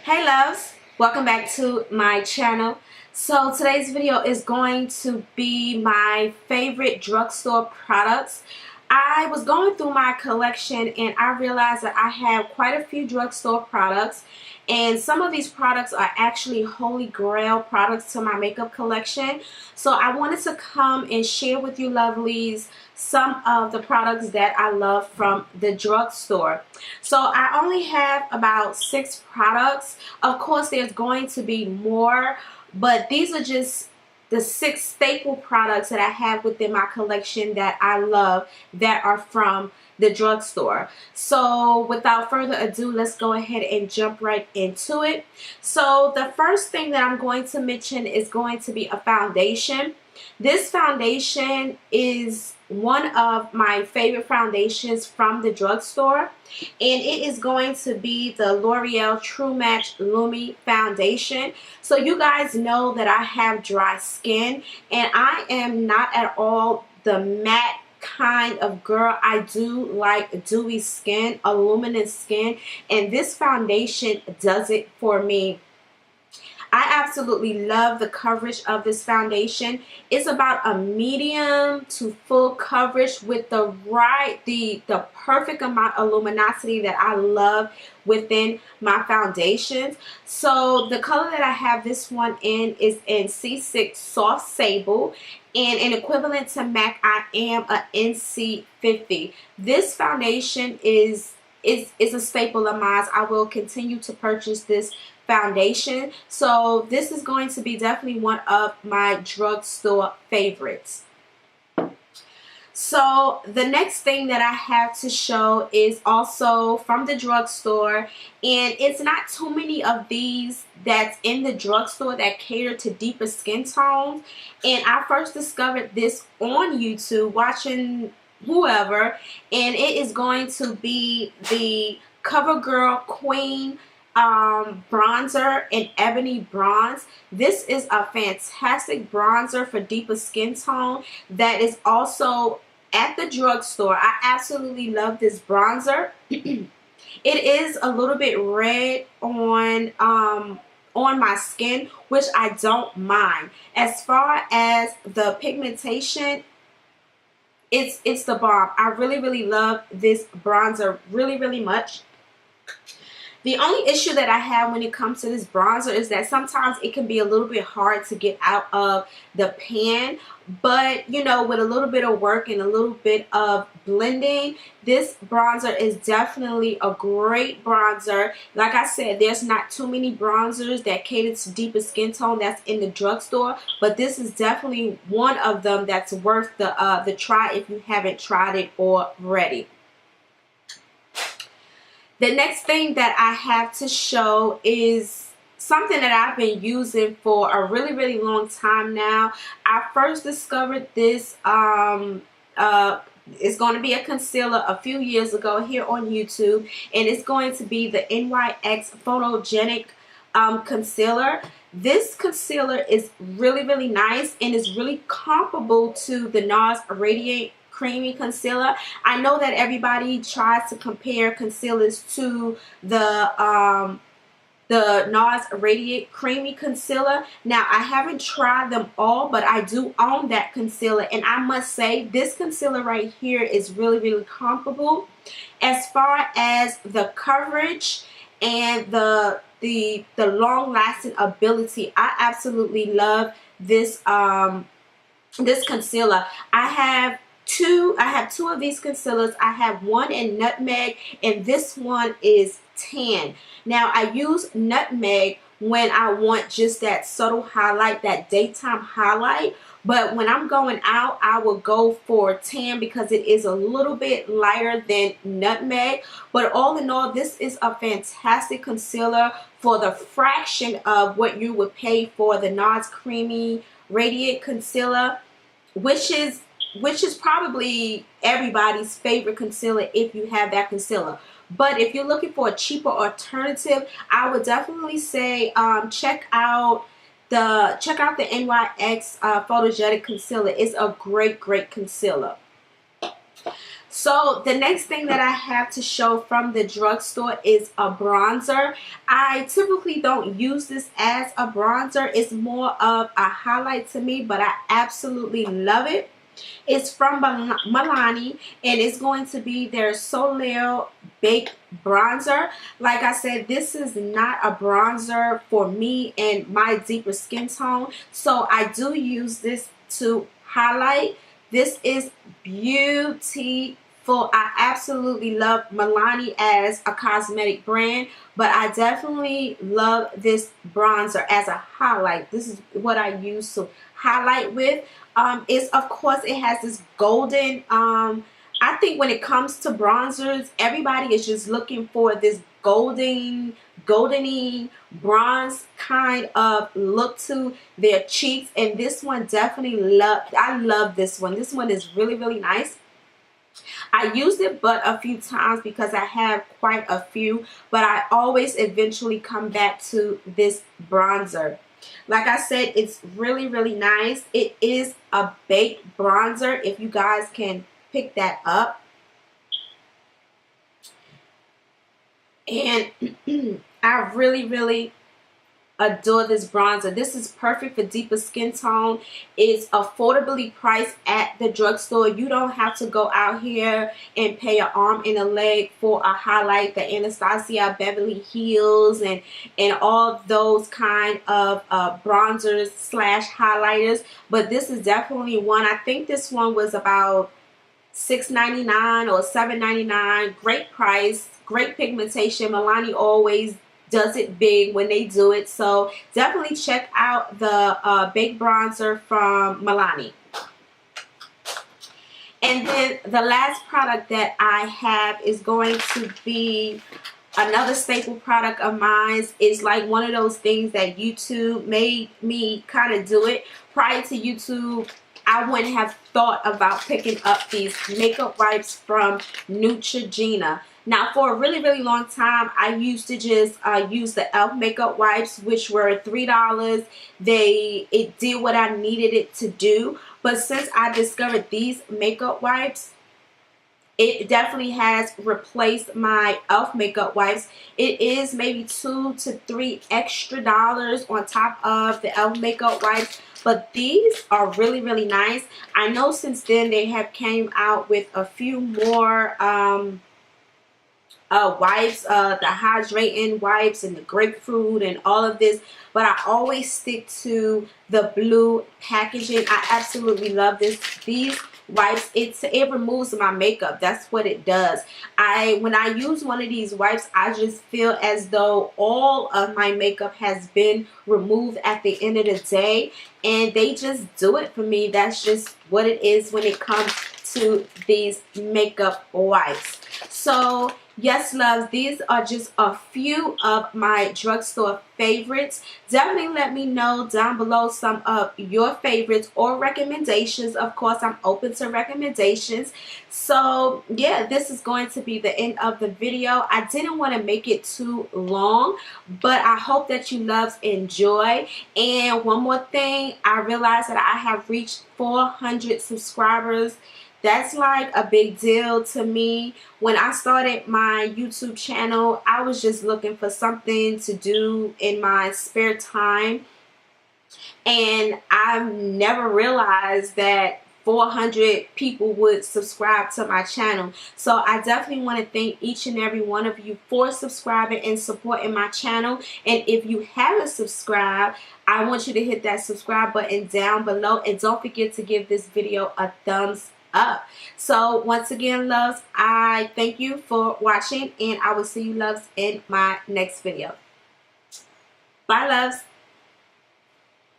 Hey loves, welcome back to my channel. So today's video is going to be my favorite drugstore products. I was going through my collection and I realized that I have quite a few drugstore products, and some of these products are actually holy grail products to my makeup collection. So I wanted to come and share with you lovelies some of the products that I love from the drugstore. So I only have about 6 products. Of course, there's going to be more, but these are just the 6 staple products that I have within my collection that I love that are from the drugstore. So without further ado, let's go ahead and jump right into it. So the first thing that I'm going to mention is going to be a foundation. This foundation is one of my favorite foundations from the drugstore, and it is going to be the L'Oreal True Match Lumi Foundation. So you guys know that I have dry skin, and I am not at all the matte kind of girl. I do like dewy skin, a luminous skin, and this foundation does it for me. I absolutely love the coverage of this foundation. It's about a medium to full coverage with the perfect amount of luminosity that I love within my foundations. So the color that I have this one in is in C6 Soft Sable, and an equivalent to MAC, I am a NC50. This foundation is a staple of mine. I will continue to purchase this foundation. So this is going to be definitely one of my drugstore favorites. So the next thing that I have to show is also from the drugstore, and it's not too many of these that's in the drugstore that cater to deeper skin tones. And I first discovered this on YouTube watching whoever, and it is going to be the CoverGirl Queen bronzer in Ebony Bronze. This is a fantastic bronzer for deeper skin tone that is also at the drugstore. I absolutely love this bronzer. It is a little bit red on my skin, which I don't mind. As far as the pigmentation, it's the bomb. I really love this bronzer really much. The only issue that I have when it comes to this bronzer is that sometimes it can be a little bit hard to get out of the pan, but you know, with a little bit of work and a little bit of blending, this bronzer is definitely a great bronzer. Like I said, there's not too many bronzers that cater to deeper skin tone that's in the drugstore, but this is definitely one of them that's worth the try if you haven't tried it already. The next thing that I have to show is something that I've been using for a really long time now. I first discovered this, it's going to be a concealer a few years ago here on YouTube, and it's going to be the NYX Photogenic concealer. This concealer is really nice and is really comparable to the NARS Radiant Creamy Concealer. I know that everybody tries to compare concealers to the NARS Radiant Creamy Concealer. Now, I haven't tried them all, but I do own that concealer, and I must say this concealer right here is really comparable as far as the coverage and the long-lasting ability. I absolutely love this this concealer. I have two of these concealers. I have one in Nutmeg, and this one is Tan. Now, I use Nutmeg when I want just that subtle highlight, that daytime highlight. But when I'm going out, I will go for Tan because it is a little bit lighter than Nutmeg. But all in all, this is a fantastic concealer for the fraction of what you would pay for the NARS Creamy Radiant Concealer, which is probably everybody's favorite concealer if you have that concealer. But if you're looking for a cheaper alternative, I would definitely say check out the NYX Photogenic Concealer. It's a great concealer. So the next thing that I have to show from the drugstore is a bronzer. I typically don't use this as a bronzer. It's more of a highlight to me, but I absolutely love it. It's from Milani, and it's going to be their Soleil Baked Bronzer. Like I said, this is not a bronzer for me and my deeper skin tone, so I do use this to highlight. This is beautiful. I absolutely love Milani as a cosmetic brand, but I definitely love this bronzer as a highlight. This is what I use to highlight with. Is of course it has this golden, I think when it comes to bronzers, everybody is just looking for this goldeny bronze kind of look to their cheeks, and this one definitely I love this one. This one is really nice. I used it but a few times because I have quite a few, but I always eventually come back to this bronzer. Like I said, it's really nice. It is a baked bronzer, if you guys can pick that up. And I really adore this bronzer. This is perfect for deeper skin tone. It's affordably priced at the drugstore. You don't have to go out here and pay an arm and a leg for a highlight, the Anastasia Beverly Hills and all those kind of bronzers slash highlighters. But this is definitely one. I think this one was about $6.99 or $7.99. Great price, great pigmentation. Milani always does it big when they do it, so definitely check out the baked bronzer from Milani. And then the last product that I have is going to be another staple product of mine. Is like one of those things that YouTube made me kind of do it. Prior to YouTube, I wouldn't have thought about picking up these makeup wipes from Neutrogena. Now, for a really long time, I used to just use the e.l.f. makeup wipes, which were $3. It did what I needed it to do. But since I discovered these makeup wipes, it definitely has replaced my e.l.f. makeup wipes. It is maybe $2 to $3 extra on top of the e.l.f. makeup wipes. But these are really nice. I know since then they have came out with a few more wipes, the hydrating wipes and the grapefruit and all of this, but I always stick to the blue packaging. I absolutely love these wipes. It removes my makeup. That's what it does. When I use one of these wipes, I just feel as though all of my makeup has been removed at the end of the day, and they just do it for me. That's just what it is when it comes to these makeup wipes. So yes, loves, these are just a few of my drugstore favorites. Definitely let me know down below some of your favorites or recommendations. Of course, I'm open to recommendations. So yeah, this is going to be the end of the video. I didn't want to make it too long, but I hope that you loves enjoy. And one more thing, I realized that I have reached 400 subscribers. That's like a big deal to me. When I started my YouTube channel, I was just looking for something to do in my spare time. And I've never realized that 400 people would subscribe to my channel. So I definitely want to thank each and every one of you for subscribing and supporting my channel. And if you haven't subscribed, I want you to hit that subscribe button down below. And don't forget to give this video a thumbs up. So once again, loves, I thank you for watching, and I will see you, loves, in my next video. Bye, loves.